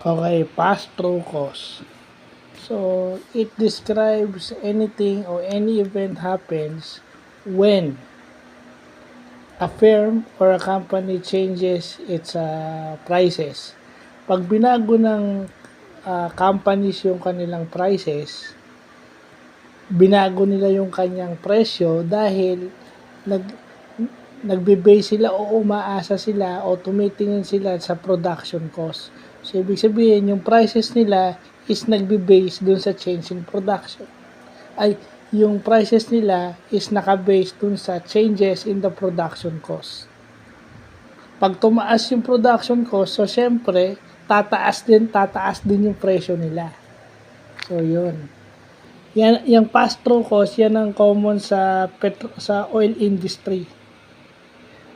Okay, pass-through cost. So, it describes anything or any event happens when a firm or a company changes its prices. Pag binago ng companies yung kanilang prices, binago nila yung kanyang presyo dahil nag nagbe-base sila o umaasa sila o tumitingin sila sa production cost. So, ibig sabihin, yung prices nila is nagbe-base dun sa change in production. Ay, yung prices nila is naka-base dun sa changes in the production cost. Pag tumaas yung production cost, so syempre, tataas din yung presyo nila. So, yun. Yan, yung pass-through cost, yan ang common sa sa oil industry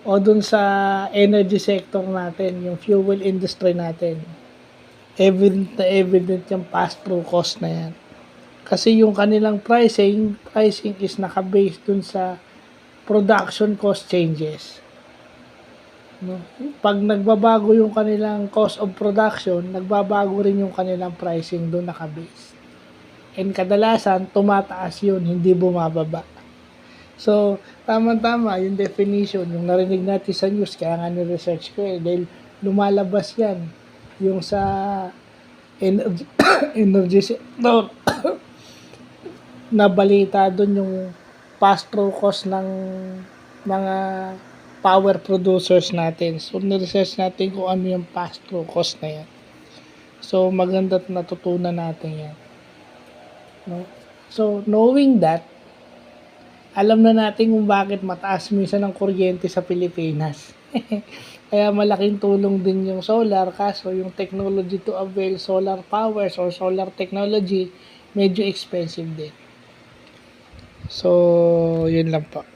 o dun sa energy sector natin, yung fuel industry natin. Evident yung pass-through cost na yan. Kasi yung kanilang pricing is naka-base dun sa production cost changes. No? Pag nagbabago yung kanilang cost of production, nagbabago rin yung kanilang pricing dun naka-base. And kadalasan, tumataas yun, hindi bumababa. So, tama-tama yung definition, yung narinig natin sa news, kaya nga ni-research ko dahil lumalabas yan, yung sa energy, energy sector, na balita doon yung pass-through cost ng mga power producers natin. So, ni-research natin kung ano yung pass-through cost na yan. So, maganda natutunan natin yan. No? So, knowing that, alam na natin kung bakit mataas minsan ang kuryente sa Pilipinas. Kaya malaking tulong din yung solar, kaso yung technology to avail solar powers or solar technology, medyo expensive din. So, yun lang po.